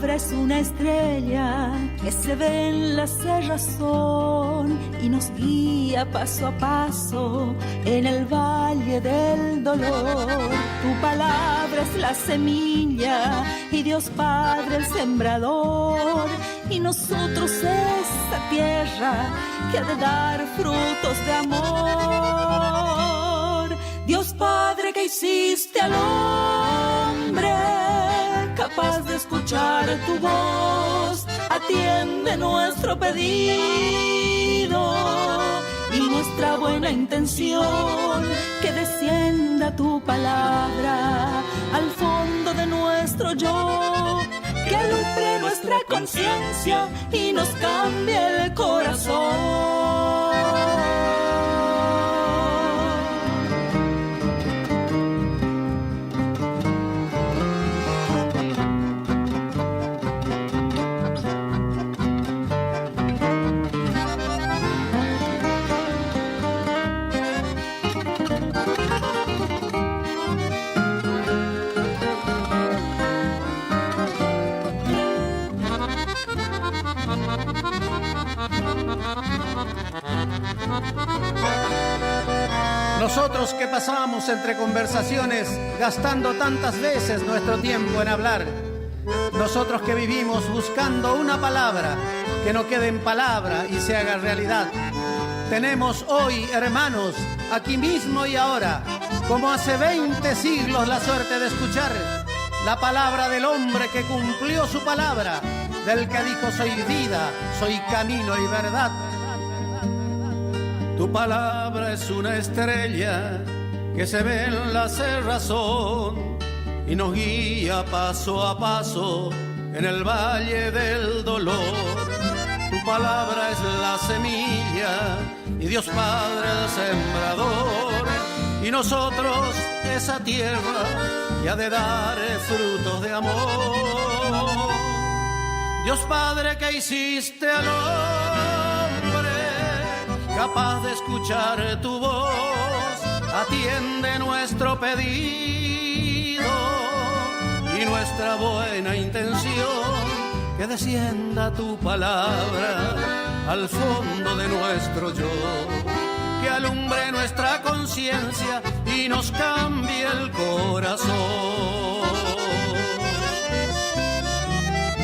Es una estrella que se ve en la cerrazón y nos guía paso a paso en el valle del dolor. Tu palabra es la semilla y Dios Padre el sembrador, y nosotros esa tierra que ha de dar frutos de amor. Dios Padre, que hiciste al hombre capaz de escuchar tu voz, atiende nuestro pedido y nuestra buena intención, que descienda tu palabra al fondo de nuestro yo, que alumbre nuestra conciencia y nos cambie el corazón. Nosotros que pasamos entre conversaciones, gastando tantas veces nuestro tiempo en hablar. Nosotros que vivimos buscando una palabra que no quede en palabra y se haga realidad. Tenemos hoy, hermanos, aquí mismo y ahora, como hace 20 siglos, la suerte de escuchar la palabra del hombre que cumplió su palabra, del que dijo: soy vida, soy camino y verdad. Tu palabra es una estrella que se ve en la cerrazón y nos guía paso a paso en el valle del dolor. Tu palabra es la semilla y Dios Padre el sembrador, y nosotros esa tierra que ha de dar frutos de amor. Dios Padre, que hiciste al hombre capaz de escuchar tu voz, atiende nuestro pedido y nuestra buena intención, que descienda tu palabra al fondo de nuestro yo, que alumbre nuestra conciencia y nos cambie el corazón.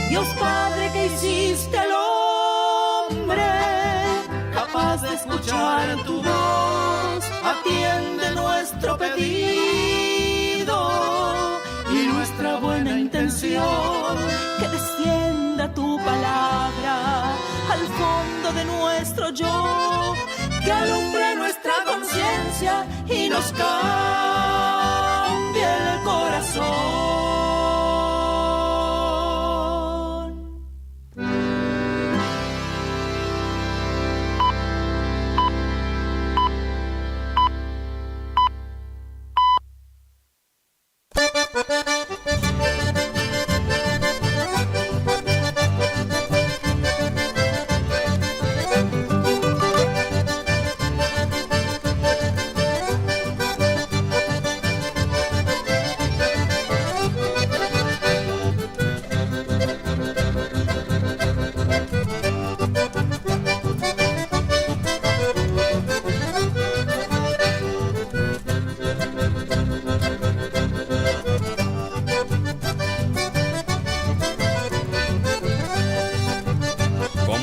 Dios Padre, que hiciste al hombre capaz de escuchar tu voz, atiende nuestro pedido y nuestra buena intención, que descienda tu palabra al fondo de nuestro yo, que alumbre nuestra conciencia y nos cambie el corazón.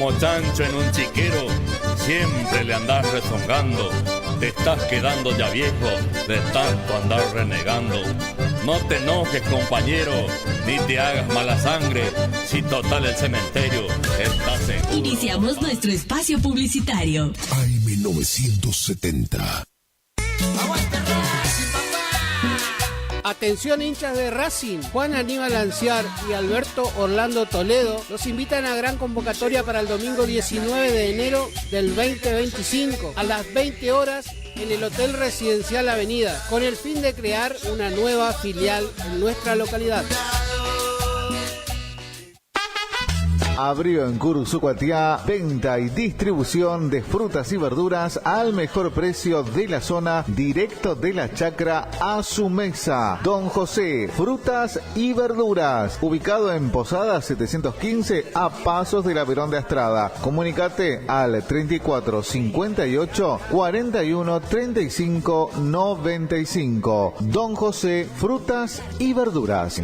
como chancho en un chiquero, siempre le andás rezongando. Te estás quedando ya viejo de tanto andar renegando. No te enojes, compañero, ni te hagas mala sangre, si total el cementerio está seguro. Iniciamos nuestro espacio publicitario. AM 970. Atención hinchas de Racing, Juan Aníbal Anciar y Alberto Orlando Toledo los invitan a gran convocatoria para el domingo 19 de enero del 2025 a las 20 horas en el Hotel Residencial Avenida, con el fin de crear una nueva filial en nuestra localidad. Abrió en Curuzúcuatiá, venta y distribución de frutas y verduras al mejor precio de la zona, directo de la chacra a su mesa. Don José, frutas y verduras, ubicado en Posada 715 a pasos de la Verón de Astrada. Comunicate al 34 58 41 35 95. Don José, frutas y verduras.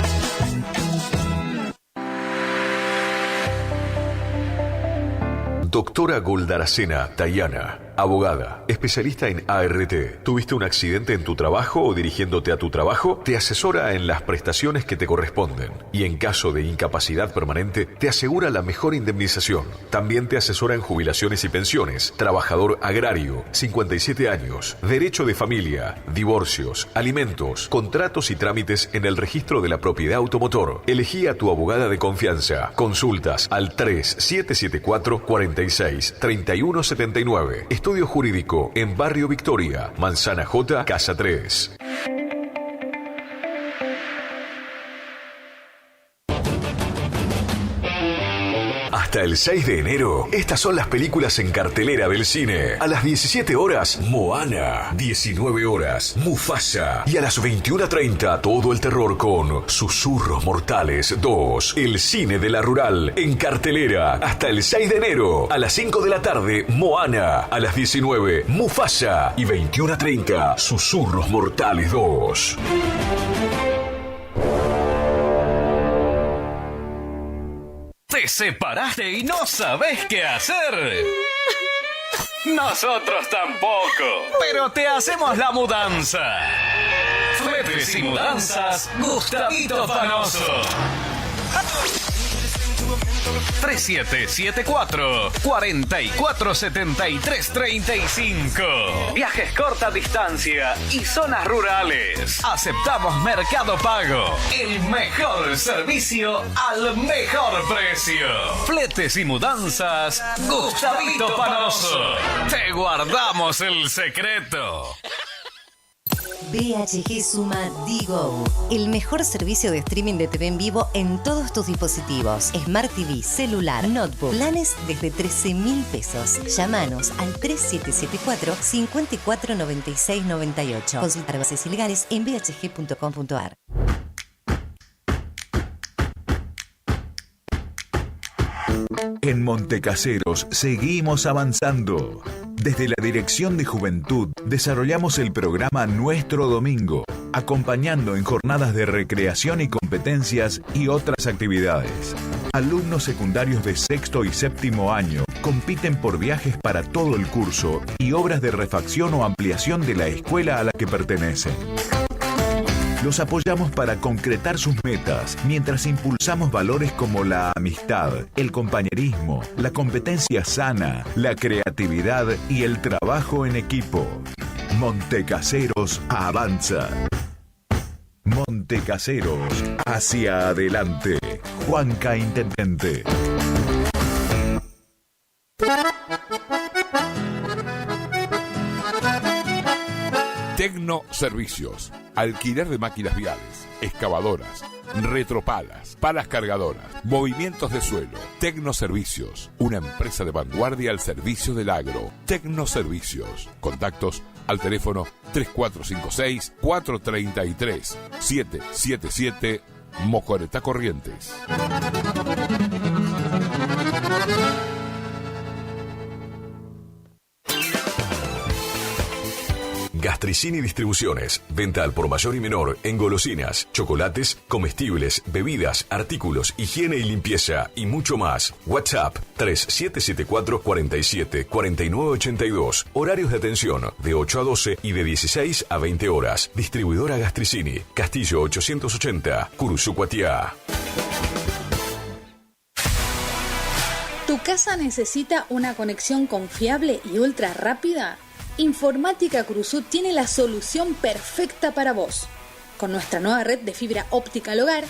Doctora Goldaracena Tayana, abogada, especialista en ART. ¿Tuviste un accidente en tu trabajo o dirigiéndote a tu trabajo? Te asesora en las prestaciones que te corresponden y en caso de incapacidad permanente te asegura la mejor indemnización. También te asesora en jubilaciones y pensiones, trabajador agrario, 57 años, derecho de familia, divorcios, alimentos, contratos y trámites en el registro de la propiedad automotor. Elegí a tu abogada de confianza. Consultas al 3774 46 3179. Estudio Jurídico en Barrio Victoria, Manzana J, Casa 3. Hasta el 6 de enero, estas son las películas en cartelera del cine. A las 17 horas, Moana. 19 horas, Mufasa. Y a las 21:30, todo el terror con Susurros Mortales 2. El cine de la rural en cartelera. Hasta el 6 de enero, a las 5 de la tarde, Moana. A las 19, Mufasa. Y 21:30, Susurros Mortales 2. ¿Te separaste y no sabés qué hacer? Nosotros tampoco, pero te hacemos la mudanza. Fletes y Mudanzas Gustavito Panoso. 3774 447335. Viajes corta distancia y zonas rurales. Aceptamos Mercado Pago. El mejor servicio al mejor precio. Fletes y Mudanzas Gustavito Panoso. Te guardamos el secreto. BHG suma Digo, el mejor servicio de streaming de TV en vivo en todos tus dispositivos. Smart TV, celular, notebook. Planes desde 13.000 pesos. Llámanos al 3774 549698. Consultar bases ilegales en bhg.com.ar. En Montecaseros seguimos avanzando. Desde la Dirección de Juventud desarrollamos el programa Nuestro Domingo, acompañando en jornadas de recreación y competencias y otras actividades. Alumnos secundarios de sexto y séptimo año compiten por viajes para todo el curso y obras de refacción o ampliación de la escuela a la que pertenecen. Los apoyamos para concretar sus metas, mientras impulsamos valores como la amistad, el compañerismo, la competencia sana, la creatividad y el trabajo en equipo. Montecaseros avanza. Montecaseros, hacia adelante. Juanca Intendente. Tecnoservicios, alquiler de máquinas viales, excavadoras, retropalas, palas cargadoras, movimientos de suelo. Tecnoservicios, una empresa de vanguardia al servicio del agro. Tecnoservicios, contactos al teléfono 3456-433-777 Mocoretá Corrientes. Gastricini Distribuciones. Venta al por mayor y menor en golosinas, chocolates, comestibles, bebidas, artículos, higiene y limpieza y mucho más. WhatsApp 3774 47 49 82. Horarios de atención de 8 a 12 y de 16 a 20 horas. Distribuidora Gastricini, Castillo 880, Curuzú-Cuatiá. ¿Tu casa necesita una conexión confiable y ultra rápida? Informática Curuzú tiene la solución perfecta para vos. Con nuestra nueva red de fibra óptica al hogar,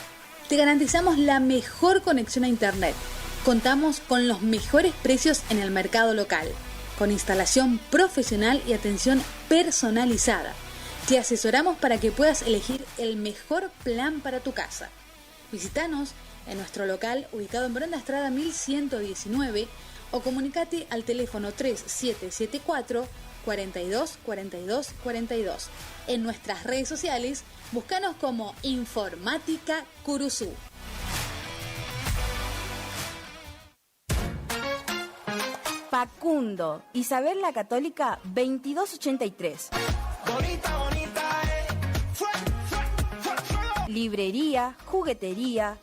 te garantizamos la mejor conexión a internet. Contamos con los mejores precios en el mercado local, con instalación profesional y atención personalizada. Te asesoramos para que puedas elegir el mejor plan para tu casa. Visítanos en nuestro local ubicado en Brenda Estrada 1119 o comunicate al teléfono 3774 42 42 42. En nuestras redes sociales, búscanos como Informática Curuzú. Facundo, Isabel la Católica 2283. Librería, juguetería,